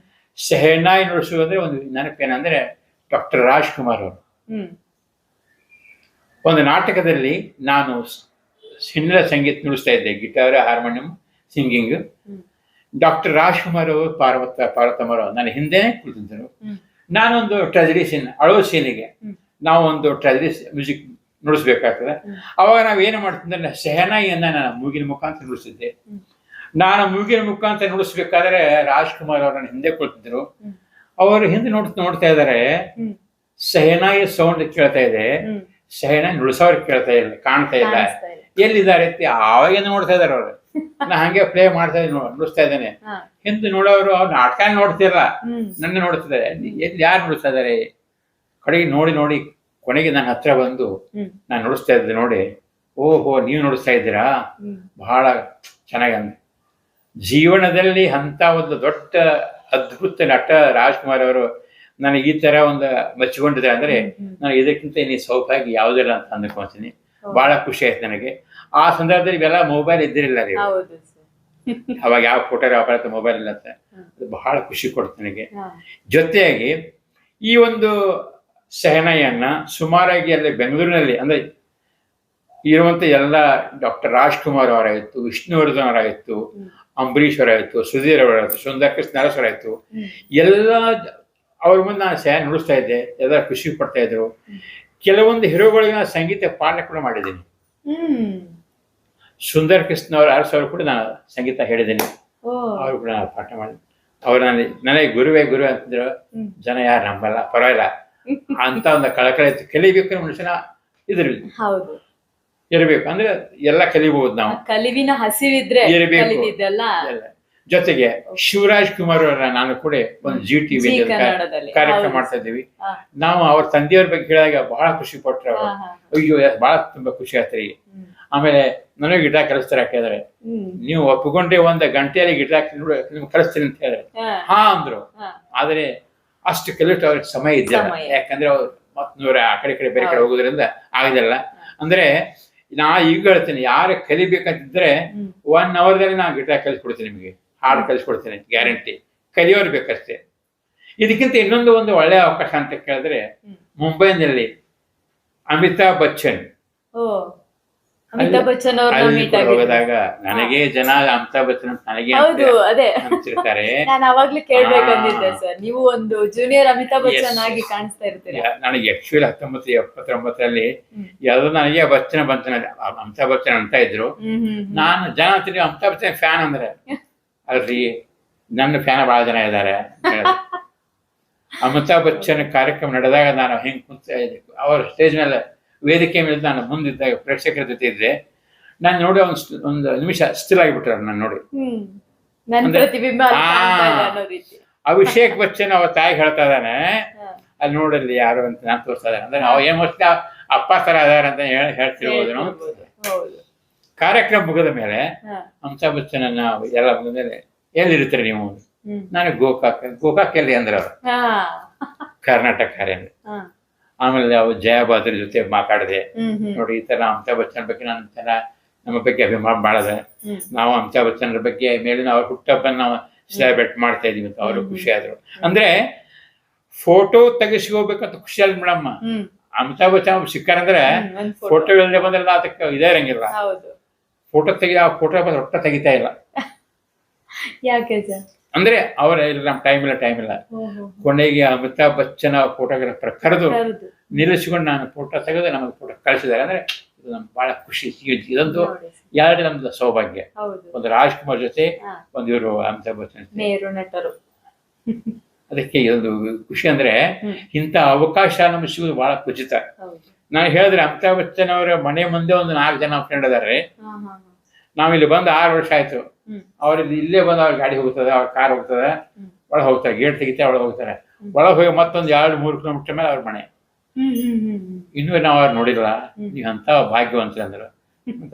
ಶಹನಾಯಿ ನುಡಿಸುವುದಂದ್ರೆ ಒಂದು ನೆನಪೇನಂದ್ರೆ, ಡಾಕ್ಟರ್ ರಾಜ್ಕುಮಾರ್ ಅವರು ಒಂದು ನಾಟಕದಲ್ಲಿ ನಾನು ಹಿನ್ನೆಲೆ ಸಂಗೀತ ನುಡಿಸ್ತಾ ಇದ್ದೆ, guitar, harmonium, singing. Doctor Rajkumar ಅವರು, ಪಾರ್ವತಮ್ಮರು ನನ್ನ ಹಿಂದೆನೇ ಕುಳಿತಿದ್ದರು. ನಾನೊಂದು ಟ್ರೆಜಡಿ ಸೀನ್, ಅಳೋ ಸೀನಿಗೆ ನಾವು ಒಂದು ಟ್ರೆಜಡಿ ಮ್ಯೂಸಿಕ್ ನುಡಿಸ್ಬೇಕಾಗ್ತದೆ. ಅವಾಗ ನಾವೇನು ಮಾಡ್ತಿದ್ದೆ, ಶಹನಾಯಿಯನ್ನ ನಾನು ಮೂಗಿನ ಮುಖಾಂತರ ನುಡಿಸಿದ್ದೆ. ನಾನು ಮೂಗಿನ ಮುಖಾಂತರ ನುಡಿಸ್ಬೇಕಾದ್ರೆ ರಾಜ್ಕುಮಾರ್ ಅವರು ನನ್ನ ಹಿಂದೆ ಕುಳಿತಿದ್ರು. ಅವರು ಹಿಂದೆ ನೋಡ್ತಾ ಇದ್ದಾರೆ, ಶಹನಾಯಿ ಸೌಂಡ್ ಕೇಳ್ತಾ ಇದೆ, ಶಹನಾಯಿ ನುಡಿಸೋರು ಕೇಳ್ತಾ ಇಲ್ಲ, ಕಾಣ್ತಾ ಇಲ್ಲ, ಎಲ್ಲಿದ್ದಾರೆ ಆವಾಗ ನೋಡ್ತಾ ಇದಾರೆ ಅವ್ರು. ನಾ ಹಂಗೆ ಪ್ಲೇ ಮಾಡ್ತಾ ಇದ್ದೀನಿ, ನುಡಿಸ್ತಾ ಇದ್ದೇನೆ. ಹಿಂದೆ ನೋಡೋರು ಅವ್ರು ನಾಟಕ ನೋಡ್ತಿರಲ್ಲ, ನನ್ನ ನೋಡ್ತಿದ್ದಾರೆ, ಎಲ್ಲಿ ಯಾರು ನುಡಿಸ್ತಾ ಇದಾರೆ. ಕಡೆಗೆ ನೋಡಿ ಕೊನೆಗೆ ನನ್ನ ಹತ್ರ ಬಂದು ನಾನು ನುಡಿಸ್ತಾ ಇದ್ದೆ ನೋಡಿ, ಓಹೋ ನೀವು ನುಡಿಸ್ತಾ ಇದ್ದೀರಾ, ಬಹಳ ಚೆನ್ನಾಗಿ ಅಂದ. ಜೀವನದಲ್ಲಿ ಅಂತ ಒಂದು ದೊಡ್ಡ ಅದ್ಭುತ ನಟ ರಾಜ್ಕುಮಾರ್ ಅವರು ನನಗೆ ಈ ತರ ಒಂದು ಮೆಚ್ಚಿಕೊಂಡಿದ್ದಾರೆ ಅಂದ್ರೆ, ನನಗೆ ಇದಕ್ಕಿಂತ ಇನ್ನು ಸೌಭಾಗ್ಯ ಯಾವುದಿಲ್ಲ ಅಂತ ಅಂದ್ಕೊಳ್ತೀನಿ. ಬಹಳ ಖುಷಿ ಆಯ್ತು ನನಗೆ. ಆ ಸಂದರ್ಭದಲ್ಲಿ ಇವೆಲ್ಲ ಮೊಬೈಲ್ ಇದ್ದಿರಲಿಲ್ಲ ರೀ, ಅವಾಗ ಯಾವ ಫೋಟೋ ಅಪರಾಧ ಮೊಬೈಲ್ ಇಲ್ಲ ಅಂತ. ಅದು ಬಹಳ ಖುಷಿ ಕೊಡ್ತು ನನಗೆ. ಜೊತೆಯಾಗಿ ಈ ಒಂದು ಶಹನಾಯಿಯನ್ನ ಸುಮಾರಾಗಿ ಅಲ್ಲಿ ಬೆಂಗಳೂರಿನಲ್ಲಿ ಅಂದ್ರೆ ಇರುವಂತ ಎಲ್ಲ ಡಾಕ್ಟರ್ ರಾಜ್ಕುಮಾರ್ ಅವರಾಯಿತು, ವಿಷ್ಣುವರ್ಧನ್ ಅವರಾಯಿತು, ಅಂಬರೀಶ್ ಅವರಾಯಿತು, ಸುಧೀರ್ ಅವರಾಯಿತು, ಸುಂದರ್ ಕೃಷ್ಣ ಅವರಾಯಿತು, ಎಲ್ಲ ಅವ್ರ ಮುಂದೆ ನಾನು ಸಹ ನುಡಿಸ್ತಾ ಇದ್ದೆ, ಎಲ್ಲ ಖುಷಿ ಪಡ್ತಾ ಇದ್ರು. ಕೆಲವೊಂದು ಹೀರೋಗಳಿಗೆ ನಾನು ಸಂಗೀತ ಪಾಠ ಕೂಡ ಮಾಡಿದ್ದೀನಿ. ಸುಂದರ್ ಕೃಷ್ಣ ಅವ್ರ ಅರಸವ್ರು ಕೂಡ ನಾನು ಸಂಗೀತ ಹೇಳಿದ್ದೀನಿ, ಅವ್ರು ಕೂಡ ನಾನು ಪಾಠ ಮಾಡಿ. ಅವ್ರು ನನಗೆ ಗುರುವೇ ಅಂತಂದ್ರು. ಜನ ಯಾರು ನಂಬಲ್ಲ, ಪರವಾಗಿಲ್ಲ ಅಂತ ಒಂದು ಕಳಕಳಿ ಕಲಿಬೇಕು ಮನುಷ್ಯನ ಇದ್ರಲ್ಲಿ ಇರಬೇಕು. ಅಂದ್ರೆ ಎಲ್ಲ ಕಲಿಬಹುದು ನಾವು, ಕಲಿವಿನ ಹಸಿವಿದ್ರೆ ಇರಬೇಕು. ಜೊತೆಗೆ ಶಿವರಾಜ್ ಕುಮಾರ್ ಅವರ ನಾನು ಕೂಡ ಒಂದು GTV ಕಾರ್ಯಕ್ರಮ ಮಾಡ್ತಾ ಇದ್ದೀವಿ. ನಾವು ಅವ್ರ ತಂದೆಯವ್ರ ಬಗ್ಗೆ ಹೇಳಿದಾಗ ಬಹಳ ಖುಷಿ ಪಟ್ರು ಅವರು. ಅಯ್ಯೋ ಬಹಳ ತುಂಬಾ ಖುಷಿ ಆಯ್ತ್ರಿ. ಆಮೇಲೆ ನನಗೆ ಗಿಟಾರ್ ಕಲಿಸ್ತಾರೆ ಕೇಳಿದ್ರೆ, ನೀವು ಒಪ್ಪಿಕೊಂಡ್ರೆ ಒಂದು ಗಂಟೆಯಲ್ಲಿ ಗಿಟಾರ್ ನಿಮ್ಗೆ ಕಲಿಸ್ತೀನಿ ಅಂತ ಹೇಳಿದ್ರೆ ಹಾ ಅಂದ್ರು. ಆದ್ರೆ ಅಷ್ಟು ಕಲಿಟ್ಟು ಅವ್ರಿಗೆ ಸಮಯ ಇದ್ದಿಲ್ಲ, ಯಾಕಂದ್ರೆ ಅವ್ರು ಮತ್ ಆ ಕಡೆ ಬೇರೆ ಕಡೆ ಹೋಗೋದ್ರಿಂದ ಆಗುದಿಲ್ಲ. ಅಂದ್ರೆ ನಾ ಈಗ ಹೇಳ್ತೀನಿ, ಯಾರು ಕಲಿಬೇಕಂತಿದ್ರೆ 1 ಅವರ್ದಲ್ಲಿ ನಾನು ಗಿಟಾರ್ ಕಲಿಸ್ಕೊಡ್ತೀನಿ, ನಿಮಗೆ ಹಾಡು ಕಲಿಸ್ಕೊಡ್ತೀನಿ, ಗ್ಯಾರಂಟಿ. ಕಲಿಯೋರು ಬೇಕಷ್ಟೇ. ಇದಕ್ಕಿಂತ ಇನ್ನೊಂದು ಒಳ್ಳೆ ಅವಕಾಶ ಅಂತ ಕೇಳಿದ್ರೆ, ಮುಂಬೈನಲ್ಲಿ ಅಮಿತಾಬ್ ಬಚ್ಚನ್ ಹೋದಾಗ ನನಗೆ ಜನ ಅಮಿತಾಬ್ ಬಚ್ಚನ್ ನನಗೆ ಅಂತಿರ್ತಾರೆ. ನೀವು ಒಂದು ಜೂನಿಯರ್ ಅಮಿತಾಬ್ ಬಚ್ಚನ್ ಆಗಿ ಕಾಣಿಸ್ತಾ ಇರ್ತೀರಿ. ನನಗೆ ಆಕ್ಚುಲಿ 1979 ಯಾವ್ದು ನನಗೆ ಬಚ್ಚನ್ ಅಮಿತಾಬ್ ಬಚ್ಚನ್ ಅಂತ ಇದ್ರು. ನಾನು ಜನ ಅಂತೀನಿ ಅಮಿತಾಬ್ ಬಚ್ಚನ್ ಫ್ಯಾನ್ ಅಂದ್ರೆ, ಅಲ್ರಿ ನನ್ನ ಫ್ಯಾನ್ ಬಹಳ ಜನ ಇದ್ದಾರೆ. ಅಮಿತಾಬ್ ಬಚ್ಚನ್ ಕಾರ್ಯಕ್ರಮ ನಡೆದಾಗ ನಾನು ಹೆಂಗ್ ಕುಂತ ಅವ್ರ ಸ್ಟೇಜ್ ಮೇಲೆ ವೇದಿಕೆ ಮೇಲೆ ನಾನು ಮುಂದಿದ್ದಾಗ ಪ್ರೇಕ್ಷಕರ ಜೊತೆ ಇದ್ದೆ. ನಾನು ನೋಡಿ ಒಂದು ನಿಮಿಷ ಸ್ಥಿರ ಆಗಿಬಿಟ್ರೆ ನಾನು ನೋಡಿ. ಅಭಿಷೇಕ್ ಬಚ್ಚನ್ ಅವ್ರ ತಾಯಿ ಹೇಳ್ತಾ ಇದ್ದಾನೆ, ಅಲ್ಲಿ ನೋಡಲ್ಲಿ ಯಾರು ಅಂತ ನಾನು ತೋರಿಸ್ತಾ ಇದ್ದಾನೆ. ಅಂದ್ರೆ ನಾವು ಏನ್ ಮೋಸ್ಟ್ಲಿ ಅಪ್ಪ ತರ ಅದಾರ ಅಂತ ಹೇಳ್ತಿರ್ಬೋದು ನಾವು. ಕಾರ್ಯಕ್ರಮ ಮುಗಿದ ಮೇಲೆ ಅಮಿತಾಬ್ ಬಚ್ಚನ್ ಎಲ್ಲ ಮುಗಿದ ಮೇಲೆ ಎಲ್ಲಿರ್ತೀರಿ ನೀವು? ನಾನು ಗೋಕಾಕ್ ಎಲ್ಲಿ ಅಂದ್ರೆ ಅವ್ರು ಕರ್ನಾಟಕ ಕಾರ್ಯ. ಆಮೇಲೆ ನಾವು ಜಯಾಬಾದ್ರ ಜೊತೆ ಮಾತಾಡಿದೆ. ನೋಡಿ ಈ ತರ ಅಮಿತಾಬ್ ಬಚ್ಚನ್ ಬಗ್ಗೆ ನಮ್ಮ ಬಗ್ಗೆ ಅಭಿಮಾನ ಬಾಳದೆ. ನಾವು ಅಮಿತಾಬ್ ಬಚ್ಚನ್ ಬಗ್ಗೆ ಮೇಲಿನ ಅವ್ರ ಹುಟ್ಟಹಬ್ಬನ ನಾವು ಸೆಲೆಬ್ರೇಟ್ ಮಾಡ್ತಾ ಇದೀವಿ ಅಂತ ಅವರು ಖುಷಿ ಆದ್ರು. ಅಂದ್ರೆ ಫೋಟೋ ತೆಗಿಸ್ಕೋಬೇಕಂತ ಖುಷಿ ಆಗಿ ಮೇಡಮ್. ಅಮಿತಾಬ್ ಬಚ್ಚನ್ ಸಿಕ್ಕಾರಂದ್ರೆ ಫೋಟೋ ಇಲ್ಲದೆ ಬಂದ್ರೆ ಅದಕ್ಕೆ ಇದೇ ಇರಂಗಿಲ್ಲ. ಫೋಟೋ ಫೋಟೋ ಒಟ್ಟ ತೆಗಿತಾ ಇಲ್ಲ. ಯಾಕೆ ಅಂದ್ರೆ ಅವರ ಇಲ್ಲ ನಮ್ಮ ಟೈಮ್ ಇಲ್ಲ. ಕೊನೆಗೆ ಅಮಿತಾಬ್ ಬಚ್ಚನ್ ಫೋಟೋಗ್ರಾಫರ್ ಕರೆದು ನಿಲ್ಲಿಸಿಕೊಂಡು ನಾನು ಫೋಟೋ ತೆಗೆದು ನಮಗೆ ಫೋಟೋ ಕಳಿಸಿದ್ದಾರೆ. ಅಂದ್ರೆ ಇದು ನಮ್ಗೆ ಬಹಳ ಖುಷಿ. ಇದೊಂದು ಎರಡು ನಮ್ದು ಸೌಭಾಗ್ಯ. ಒಂದು ರಾಜ್ಕುಮಾರ್ ಜೊತೆ, ಒಂದು ಇವರು ಅಮಿತಾಬ್ ಬಚ್ಚನ್ ನಟರು. ಅದಕ್ಕೆ ಇದೊಂದು ಖುಷಿ. ಅಂದ್ರೆ ಇಂಥ ಅವಕಾಶ ನಮ್ಗೆ ಸಿಗೋದು ಬಹಳ ಖಚಿತ. ನಾನು ಹೇಳಿದ್ರೆ ಅಮಿತಾಬ್ ಬಚ್ಚನ್ ಅವರ ಮನೆ ಮುಂದೆ ಒಂದು 4 ಜನ ಫ್ರೆಂಡ್ ಅದಾರೆ. ನಾವಿಲ್ಲಿ ಬಂದು 6 ವರ್ಷ ಆಯ್ತು. ಅವ್ರಲ್ಲಿ ಇಲ್ಲೇ ಬಂದು ಅವ್ರ ಗಾಡಿ ಹೋಗ್ತದೆ, ಅವ್ರ ಕಾರ್ ಹೋಗ್ತದೆ, ಒಳಗೆ ಹೋಗ್ತಾರೆ, ಗೇಟ್ ತೆಗಿತಾರೆ, ಒಳಗೆ ಹೋಗ್ತಾರೆ. ಒಳಗೆ ಹೋಗಿ ಮತ್ತೊಂದು 2-3 ಕಿಲೋಮೀಟರ್ ಮೇಲೆ ಅವ್ರ ಮನೆ. ಇನ್ನೂ ನಾವು ಅವ್ರು ನೋಡಿಲ್ಲ. ನೀವು ಅಂತ ಭಾಗ್ಯವಂತ ಅಂದ್ರು.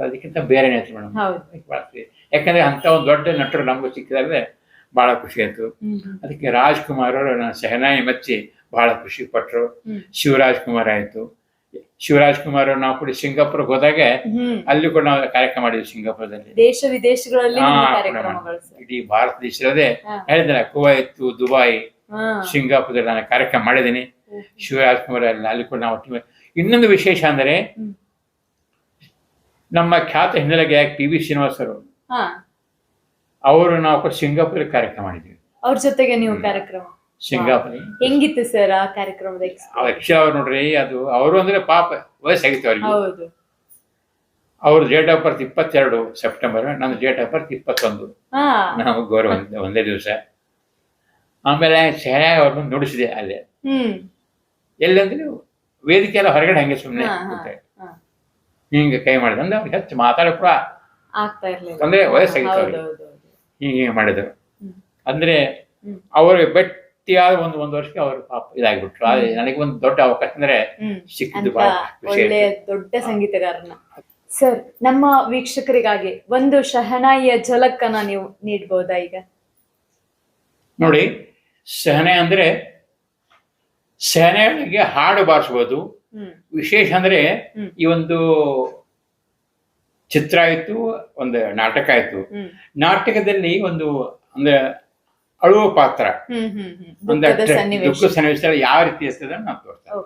ಅದಕ್ಕಿಂತ ಬೇರೆ ಆಯ್ತು ಮೇಡಮ್. ಯಾಕಂದ್ರೆ ಅಂತ ಒಂದು ದೊಡ್ಡ ನಟರು ನಮಗೂ ಸಿಕ್ಕಿದ್ರೆ ಬಹಳ ಖುಷಿ ಆಯ್ತು. ಅದಕ್ಕೆ ರಾಜ್ಕುಮಾರ್ ಅವರು ನಾನು ಸೆಹನಾಯಿ ಮೆಚ್ಚಿ ಬಹಳ ಖುಷಿ ಪಟ್ರು. ಶಿವರಾಜ್ ಕುಮಾರ್ ಆಯ್ತು. ಶಿವರಾಜ್ ಕುಮಾರ್ ನಾವು ಕೂಡ ಸಿಂಗಾಪುರ್ಗೆ ಹೋದಾಗ ಅಲ್ಲಿ ಕೂಡ ನಾವು ಕಾರ್ಯಕ್ರಮ ಮಾಡಿದ್ವಿ. ಸಿಂಗಾಪುರದಲ್ಲಿ ದೇಶ ವಿದೇಶಗಳಲ್ಲಿ ಇಡೀ ಭಾರತ ದೇಶದಲ್ಲೇ ಹೇಳಿದ್ರೆ ಕುವೈತ್, ದುಬೈ, ಸಿಂಗಾಪುರದಲ್ಲಿ ನಾನು ಕಾರ್ಯಕ್ರಮ ಮಾಡಿದ್ದೀನಿ. ಶಿವರಾಜ್ ಕುಮಾರ್ ಅಲ್ಲಿ ಕೂಡ ನಾವು ಒಟ್ಟಿಗೆ. ಇನ್ನೊಂದು ವಿಶೇಷ ಅಂದ್ರೆ ನಮ್ಮ ಖ್ಯಾತ ಹಿನ್ನೆಲೆ ಗಾಯಕ PV ಶ್ರೀನಿವಾಸ್ ಅವರು ನಾವು ಸಿಂಗಾಪುರ ಕಾರ್ಯಕ್ರಮ ಮಾಡಿದ್ವಿ. ಅವ್ರ ಜೊತೆಗೆ ನೀವು ಕಾರ್ಯಕ್ರಮ ಸಿಂಗಾಪುರ ಹೆಂಗಿತ್ತು ಸರ್ ಆ ಕಾರ್ಯಕ್ರಮದ? ಅವ್ರು ನೋಡ್ರಿ, ಅದು ಅವರು ಅಂದ್ರೆ ಪಾಪ ವಯಸ್ಸಾಗಿತ್ತು ಅವ್ರಿಗೆ. ಅವ್ರ ಡೇಟ್ ಆಫ್ ಬರ್ತ್ 22 ಸೆಪ್ಟೆಂಬರ್, ನನ್ನ ಡೇಟ್ ಆಫ್ ಬರ್ತ್ 21. ನಾವು ಗೌರವ ಒಂದೇ ದಿವಸ. ಆಮೇಲೆ ಸೆಹನಾಯಿ ಅವ್ರನ್ನ ನುಡಿಸಿದೆ ಅಲ್ಲೇ. ಎಲ್ಲಂದ್ರೆ ವೇದಿಕೆ ಎಲ್ಲ ಹೊರಗಡೆ ಹಂಗೆ ಸುಮ್ಮನೆ ಹಿಂಗೆ ಕೈ ಮಾಡಿದ. ಅಂದ್ರೆ ಅವ್ರಿಗೆ ಹೆಚ್ಚು ಮಾತಾಡೋ ಕೂಡ ಅಂದ್ರೆ ವಯಸ್ಸಾಗಿತ್ತು ಅವ್ರಿಗೆ. ಹೀಗೆ ಮಾಡಿದ್ರು. ಅಂದ್ರೆ ಅವರು ಗಟ್ಟಿಯಾದ ಒಂದು ವರ್ಷಕ್ಕೆ ಅವರು ಪಾಪ ಇದಾಗ್ಬಿಟ್ರು. ಆದ್ರೆ ನನಗೆ ಒಂದು ದೊಡ್ಡ ಅವಕಾಶ ಅಂದ್ರೆ ಸಿಕ್ಕಿದ್ದು ಬಹಳ ಖುಷಿ. ದೊಡ್ಡ ಸಂಗೀತಗಾರನ. ಸರ್, ನಮ್ಮ ವೀಕ್ಷಕರಿಗಾಗಿ ಒಂದು ಶಹನಾಯಿಯ ಝಲಕ್ಕನ್ನ ನೀವು ನೀಡಬಹುದಾ? ಈಗ ನೋಡಿ, ಸೆಹನಾಯಿ ಅಂದ್ರೆ ಸೆಹನಾಯಿಗೆ ಹಾಡು ಬಾರಿಸಬಹುದು. ವಿಶೇಷ ಅಂದ್ರೆ ಈ ಒಂದು ಚಿತ್ರ ಆಯ್ತು, ಒಂದು ನಾಟಕ ಆಯ್ತು. ನಾಟಕದಲ್ಲಿ ಒಂದು ಅಂದ್ರೆ ಅಳುವ ಪಾತ್ರ, ದುಃಖ ಸನ್ನಿವೇಶ ಯಾವ ರೀತಿ ಇರ್ತದೆ ನಾವು ತೋರಿಸ್ತಾರೆ.